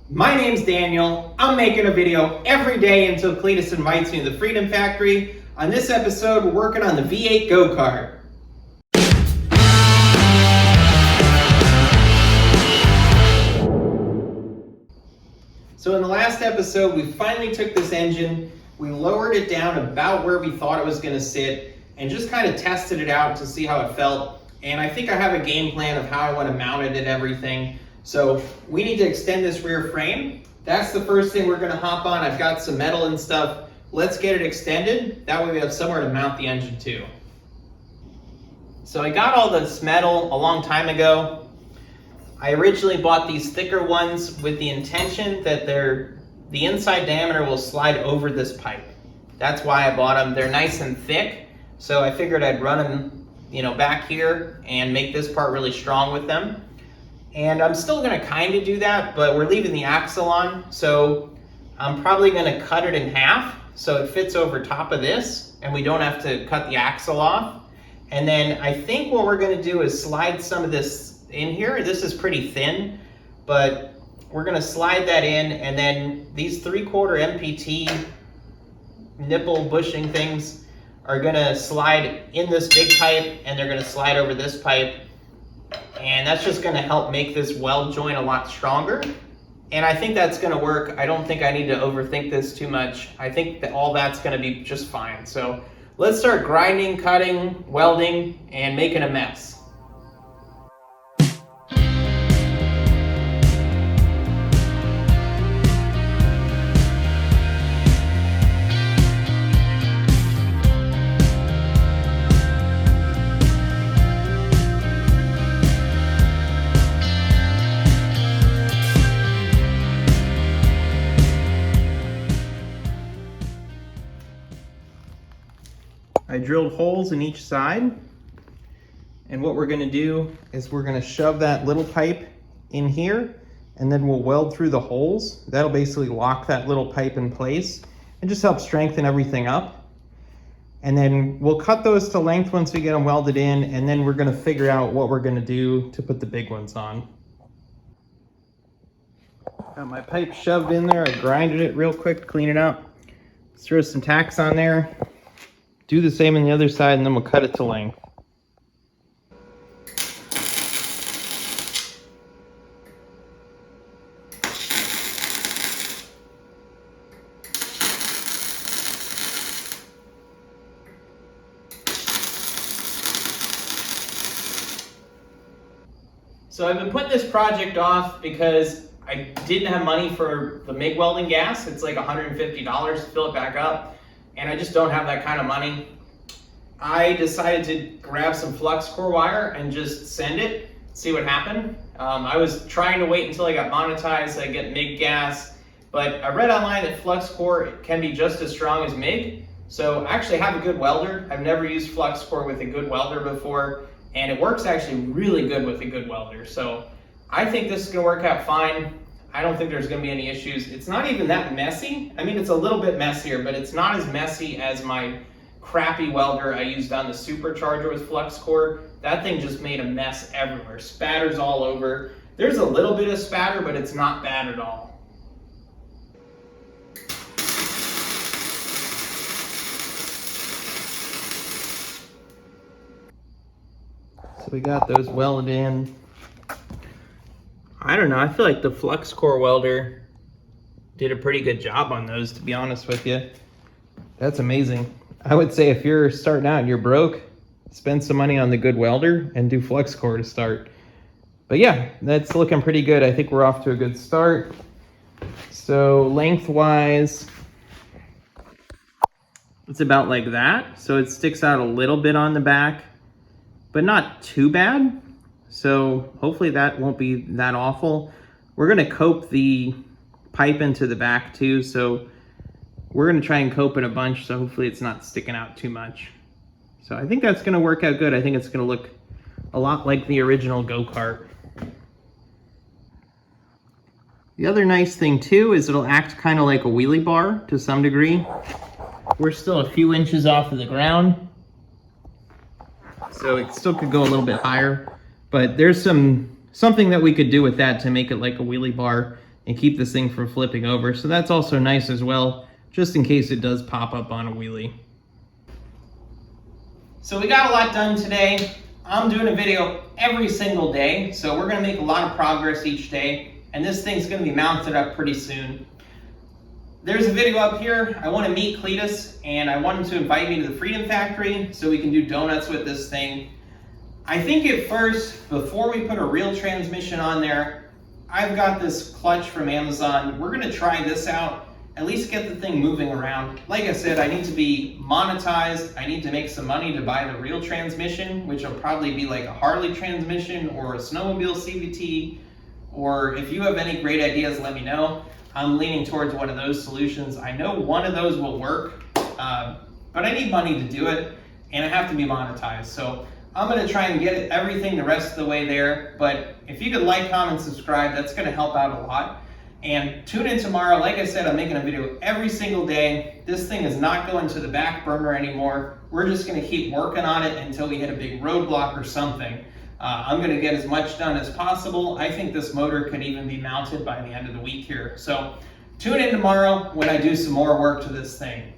My name's Daniel. I'm making a video every day until Cleetus invites me to the Freedom Factory. On this episode, we're working on the V8 go-kart. So in the last episode, we finally took this engine, we lowered it down about where we thought it was going to sit, and just kind of tested it out to see how it felt. And I think I have a game plan of how I want to mount it and everything. So we need to extend this rear frame. That's the first thing we're going to hop on. I've got some metal and stuff. Let's get it extended. That way we have somewhere to mount the engine to. So I got all this metal a long time ago. I originally bought these thicker ones with the intention that the inside diameter will slide over this pipe. That's why I bought them. They're nice and thick. So I figured I'd run them, back here and make this part really strong with them. And I'm still gonna kind of do that, but we're leaving the axle on. So I'm probably gonna cut it in half so it fits over top of this and we don't have to cut the axle off. And then I think what we're gonna do is slide some of this in here. This is pretty thin, but we're gonna slide that in, and then these 3/4 MPT nipple bushing things are gonna slide in this big pipe, and they're gonna slide over this pipe. And that's just gonna help make this weld joint a lot stronger. And I think that's gonna work. I don't think I need to overthink this too much. I think that all that's gonna be just fine. So let's start grinding, cutting, welding, and making a mess. I drilled holes in each side, and what we're going to do is we're going to shove that little pipe in here, and then we'll weld through the holes. That'll basically lock that little pipe in place and just help strengthen everything up. And then we'll cut those to length once we get them welded in, and then we're going to figure out what we're going to do to put the big ones on. Got my pipe shoved in there. I grinded it real quick to clean it up. Let's throw some tacks on there. Do the same on the other side, and then we'll cut it to length. So I've been putting this project off because I didn't have money for the MIG welding gas. It's like $150 to fill it back up. And I just don't have that kind of money. I decided to grab some flux core wire and just send it, see what happened. I was trying to wait until I got monetized so I get MIG gas, but I read online that flux core can be just as strong as MIG. So I actually have a good welder. I've never used flux core with a good welder before, and it works actually really good with a good welder. So I think this is gonna work out fine. I don't think there's gonna be any issues. It's not even that messy. I mean, it's a little bit messier, but it's not as messy as my crappy welder I used on the supercharger with flux core. That thing just made a mess everywhere. Spatters all over. There's a little bit of spatter, but it's not bad at all. So we got those welded in. I don't know, I feel like the flux core welder did a pretty good job on those, to be honest with you. That's amazing. I would say if you're starting out and you're broke, spend some money on the good welder and do flux core to start. But yeah, that's looking pretty good. I think we're off to a good start. So lengthwise, it's about like that. So it sticks out a little bit on the back, but not too bad. So hopefully that won't be that awful. We're gonna cope the pipe into the back too. So we're gonna try and cope it a bunch. So hopefully it's not sticking out too much. So I think that's gonna work out good. I think it's gonna look a lot like the original go-kart. The other nice thing too is it'll act kind of like a wheelie bar to some degree. We're still a few inches off of the ground, so it still could go a little bit higher. But there's something that we could do with that to make it like a wheelie bar and keep this thing from flipping over. So that's also nice as well, just in case it does pop up on a wheelie. So we got a lot done today. I'm doing a video every single day, so we're gonna make a lot of progress each day, and this thing's gonna be mounted up pretty soon. There's a video up here. I wanna meet Cleetus, and I want him to invite me to the Freedom Factory so we can do donuts with this thing. I think at first, before we put a real transmission on there, I've got this clutch from Amazon. We're gonna try this out, at least get the thing moving around. Like I said, I need to be monetized. I need to make some money to buy the real transmission, which will probably be like a Harley transmission or a snowmobile CVT, or if you have any great ideas, let me know. I'm leaning towards one of those solutions. I know one of those will work, but I need money to do it, and I have to be monetized. So I'm gonna try and get everything the rest of the way there, but if you could like, comment, subscribe, that's gonna help out a lot. And tune in tomorrow. Like I said, I'm making a video every single day. This thing is not going to the back burner anymore. We're just gonna keep working on it until we hit a big roadblock or something. I'm gonna get as much done as possible. I think this motor could even be mounted by the end of the week here. So tune in tomorrow when I do some more work to this thing.